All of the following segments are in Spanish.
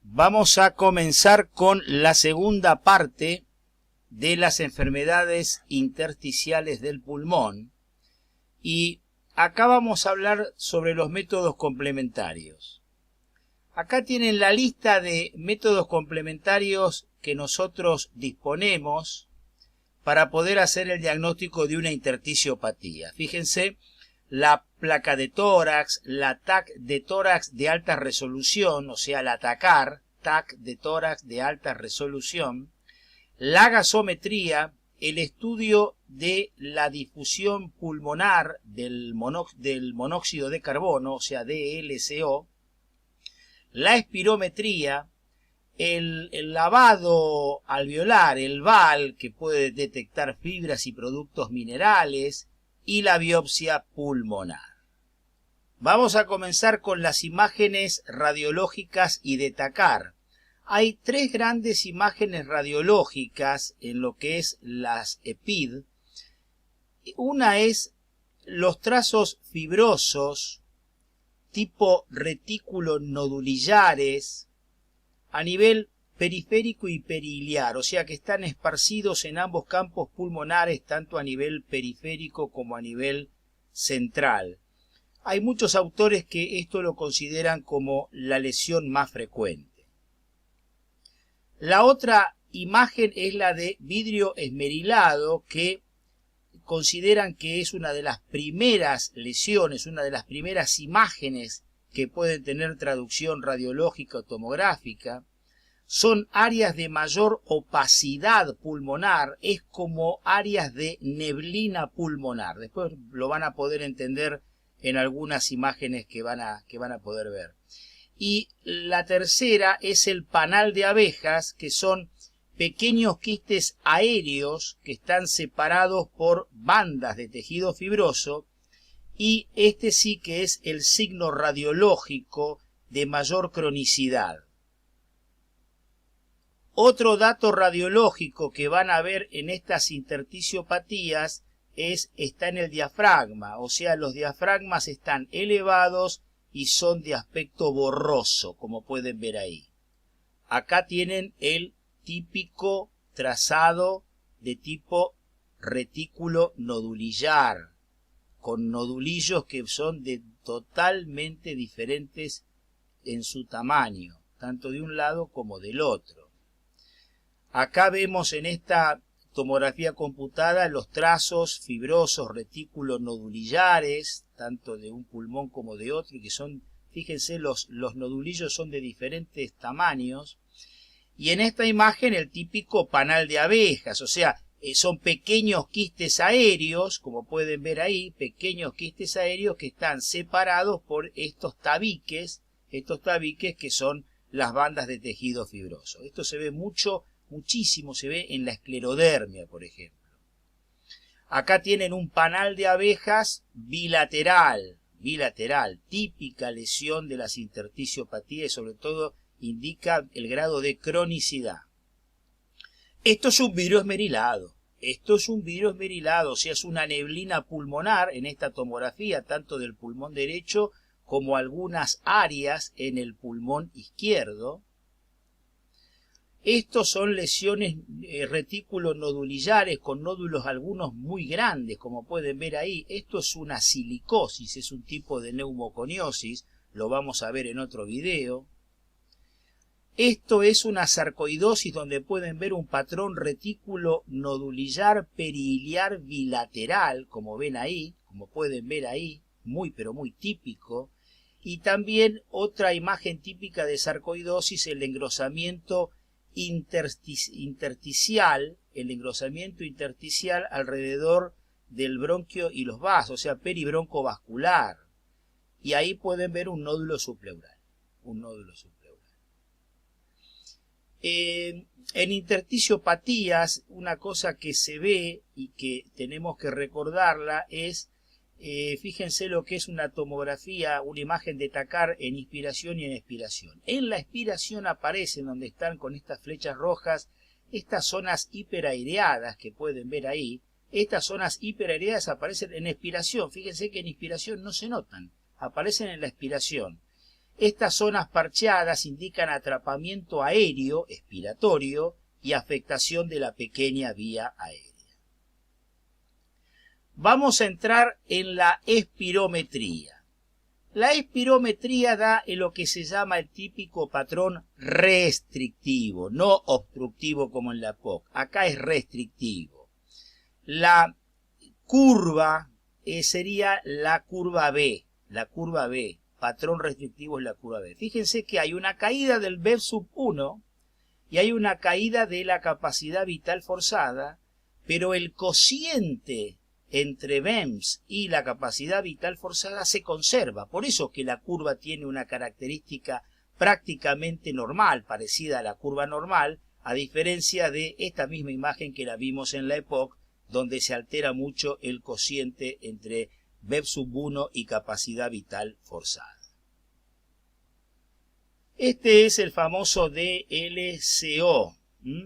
Vamos a comenzar con la segunda parte de las enfermedades intersticiales del pulmón y acá vamos a hablar sobre los métodos complementarios. Acá tienen la lista de métodos complementarios que nosotros disponemos para poder hacer el diagnóstico de una intersticiopatía. Fíjense, la placa de tórax, la TAC de tórax de alta resolución, o sea, la TACAR, TAC de tórax de alta resolución, la gasometría, el estudio de la difusión pulmonar del monóxido de carbono, o sea, DLCO, la espirometría, el lavado alveolar, el VAL, que puede detectar fibras y productos minerales, y la biopsia pulmonar. Vamos a comenzar con las imágenes radiológicas y de TACAR. Hay tres grandes imágenes radiológicas en lo que es las EPID. Una es los trazos fibrosos tipo retículo nodulillares a nivel periférico y periliar, o sea que están esparcidos en ambos campos pulmonares, tanto a nivel periférico como a nivel central. Hay muchos autores que esto lo consideran como la lesión más frecuente. La otra imagen es la de vidrio esmerilado, que consideran que es una de las primeras lesiones, una de las primeras imágenes que pueden tener traducción radiológica o tomográfica. Son áreas de mayor opacidad pulmonar, es como áreas de neblina pulmonar. Después lo van a poder entender en algunas imágenes que van a poder ver. Y la tercera es el panal de abejas, que son pequeños quistes aéreos que están separados por bandas de tejido fibroso, y este sí que es el signo radiológico de mayor cronicidad. Otro dato radiológico que van a ver en estas intersticiopatías está en el diafragma, o sea, los diafragmas están elevados y son de aspecto borroso, como pueden ver ahí. Acá tienen el típico trazado de tipo retículo nodulillar, con nodulillos que son totalmente diferentes en su tamaño, tanto de un lado como del otro. Acá vemos en esta tomografía computada los trazos fibrosos retículos nodulillares, tanto de un pulmón como de otro, y que son, fíjense, los nodulillos son de diferentes tamaños. Y en esta imagen el típico panal de abejas, o sea, son pequeños quistes aéreos, como pueden ver ahí, pequeños quistes aéreos que están separados por estos tabiques que son las bandas de tejido fibroso. Esto se ve muchísimo se ve en la esclerodermia, por ejemplo. Acá tienen un panal de abejas bilateral, típica lesión de las intersticiopatías y sobre todo indica el grado de cronicidad. Esto es un vidrio esmerilado, o sea, es una neblina pulmonar en esta tomografía, tanto del pulmón derecho como algunas áreas en el pulmón izquierdo. Estos son lesiones retículos nodulillares con nódulos algunos muy grandes, como pueden ver ahí. Esto es una silicosis, es un tipo de neumoconiosis, lo vamos a ver en otro video. Esto es una sarcoidosis donde pueden ver un patrón retículo nodulillar periliar bilateral, como ven ahí, como pueden ver ahí, pero muy típico. Y también otra imagen típica de sarcoidosis, el engrosamiento intersticial, alrededor del bronquio y los vasos, o sea, peribroncovascular. Y ahí pueden ver un nódulo subpleural. En intersticiopatías, una cosa que se ve y que tenemos que recordarla es, fíjense lo que es una tomografía, una imagen de TACAR en inspiración y en expiración. En la expiración aparecen, donde están con estas flechas rojas, estas zonas hiperaireadas que pueden ver ahí. Estas zonas hiperaireadas aparecen en expiración. Fíjense que en inspiración no se notan, aparecen en la expiración. Estas zonas parcheadas indican atrapamiento aéreo, expiratorio, y afectación de la pequeña vía aérea. Vamos a entrar en la espirometría. La espirometría da en lo que se llama el típico patrón restrictivo, no obstructivo como en la EPOC. Acá es restrictivo. La curva sería la curva B, patrón restrictivo es la curva B. Fíjense que hay una caída del BEV sub 1 y hay una caída de la capacidad vital forzada, pero el cociente entre BEMS y la capacidad vital forzada se conserva. Por eso que la curva tiene una característica prácticamente normal, parecida a la curva normal, a diferencia de esta misma imagen que la vimos en la EPOC, donde se altera mucho el cociente entre BEV sub 1 y capacidad vital forzada. Este es el famoso DLCO.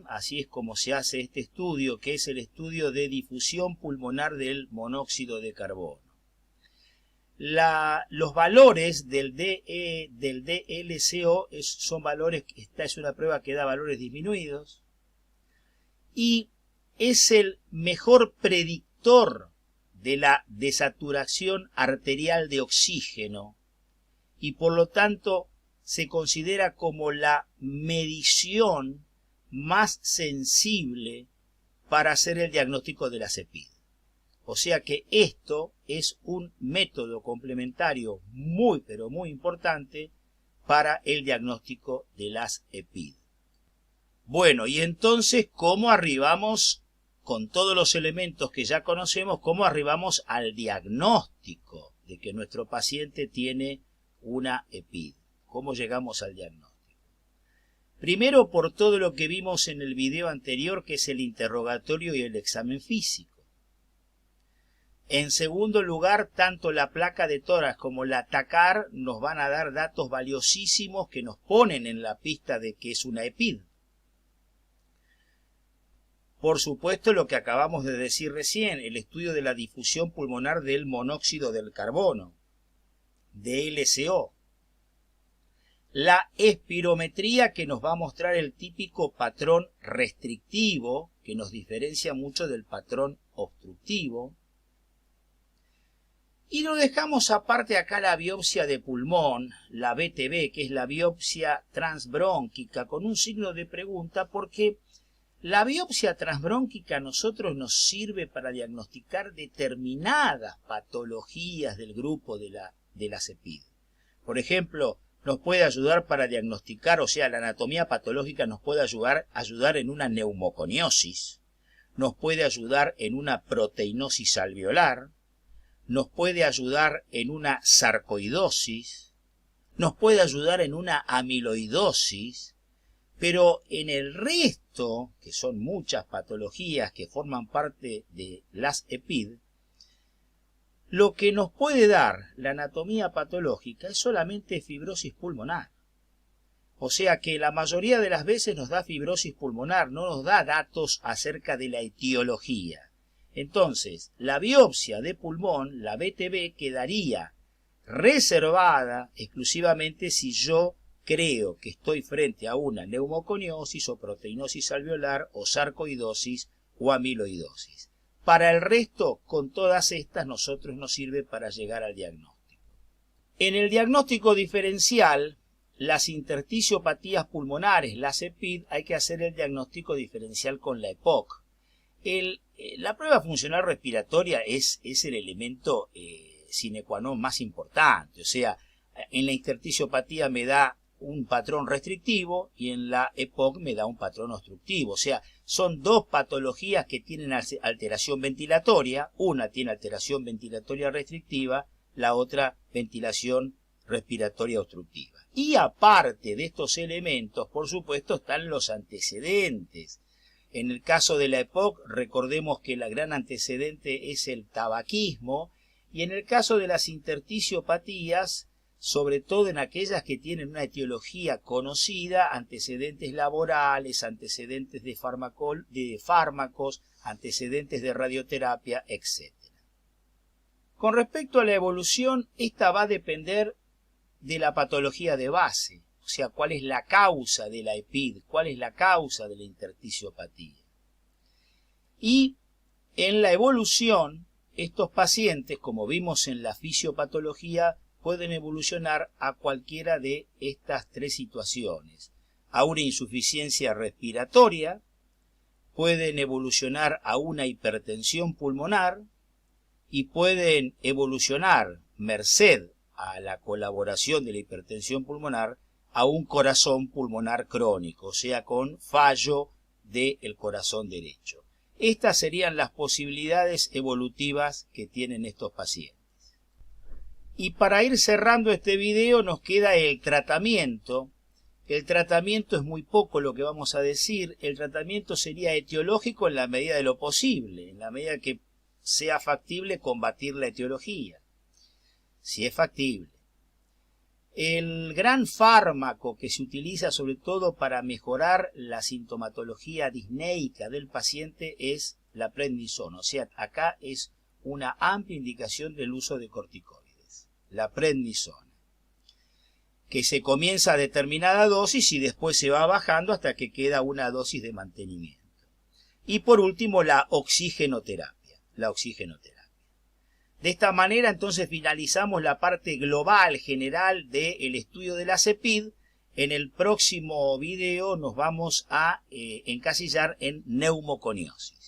Así es como se hace este estudio, que es el estudio de difusión pulmonar del monóxido de carbono. Los valores del DLCO son valores, esta es una prueba que da valores disminuidos, y es el mejor predictor de la desaturación arterial de oxígeno, y por lo tanto se considera como la medición más sensible para hacer el diagnóstico de la EPID. O sea que esto es un método complementario muy pero muy importante para el diagnóstico de las EPID. Bueno, y entonces, ¿cómo arribamos, con todos los elementos que ya conocemos, cómo arribamos al diagnóstico de que nuestro paciente tiene una EPID? ¿Cómo llegamos al diagnóstico? Primero, por todo lo que vimos en el video anterior, que es el interrogatorio y el examen físico. En segundo lugar, tanto la placa de tórax como la TACAR nos van a dar datos valiosísimos que nos ponen en la pista de que es una EPID. Por supuesto, lo que acabamos de decir recién, el estudio de la difusión pulmonar del monóxido del carbono, DLCO. La espirometría, que nos va a mostrar el típico patrón restrictivo, que nos diferencia mucho del patrón obstructivo. Y lo dejamos aparte acá la biopsia de pulmón, la BTB, que es la biopsia transbrónquica, con un signo de pregunta, porque la biopsia transbrónquica a nosotros nos sirve para diagnosticar determinadas patologías del grupo de la EPID. Por ejemplo, nos puede ayudar para diagnosticar, o sea, la anatomía patológica nos puede ayudar en una neumoconiosis, nos puede ayudar en una proteinosis alveolar, nos puede ayudar en una sarcoidosis, nos puede ayudar en una amiloidosis, pero en el resto, que son muchas patologías que forman parte de las EPID, lo que nos puede dar la anatomía patológica es solamente fibrosis pulmonar. O sea que la mayoría de las veces nos da fibrosis pulmonar, no nos da datos acerca de la etiología. Entonces, la biopsia de pulmón, la BTB, quedaría reservada exclusivamente si yo creo que estoy frente a una neumoconiosis o proteinosis alveolar o sarcoidosis o amiloidosis. Para el resto, con todas estas, nosotros nos sirve para llegar al diagnóstico. En el diagnóstico diferencial, las intersticiopatías pulmonares, las EPID, hay que hacer el diagnóstico diferencial con la EPOC. La prueba funcional respiratoria es el elemento sine qua non más importante. O sea, en la intersticiopatía me da un patrón restrictivo y en la EPOC me da un patrón obstructivo. O sea, son dos patologías que tienen alteración ventilatoria. Una tiene alteración ventilatoria restrictiva, la otra ventilación respiratoria obstructiva. Y aparte de estos elementos, por supuesto, están los antecedentes. En el caso de la EPOC, recordemos que el gran antecedente es el tabaquismo, y en el caso de las intersticiopatías, sobre todo en aquellas que tienen una etiología conocida, antecedentes laborales, antecedentes de fármacos, antecedentes de radioterapia, etc. Con respecto a la evolución, esta va a depender de la patología de base, o sea, cuál es la causa de la EPID, cuál es la causa de la intersticiopatía. Y en la evolución, estos pacientes, como vimos en la fisiopatología, pueden evolucionar a cualquiera de estas tres situaciones. A una insuficiencia respiratoria, pueden evolucionar a una hipertensión pulmonar y pueden evolucionar, merced a la colaboración de la hipertensión pulmonar, a un corazón pulmonar crónico, o sea, con fallo del corazón derecho. Estas serían las posibilidades evolutivas que tienen estos pacientes. Y para ir cerrando este video nos queda el tratamiento. El tratamiento es muy poco lo que vamos a decir. El tratamiento sería etiológico en la medida de lo posible, en la medida que sea factible combatir la etiología, si es factible. El gran fármaco que se utiliza sobre todo para mejorar la sintomatología disneica del paciente es la prednisona. O sea, acá es una amplia indicación del uso de corticoides, la prednisona, que se comienza a determinada dosis y después se va bajando hasta que queda una dosis de mantenimiento. Y por último, la oxigenoterapia. De esta manera, entonces, finalizamos la parte global, general, del estudio de la EPID. En el próximo video nos vamos a encasillar en neumoconiosis.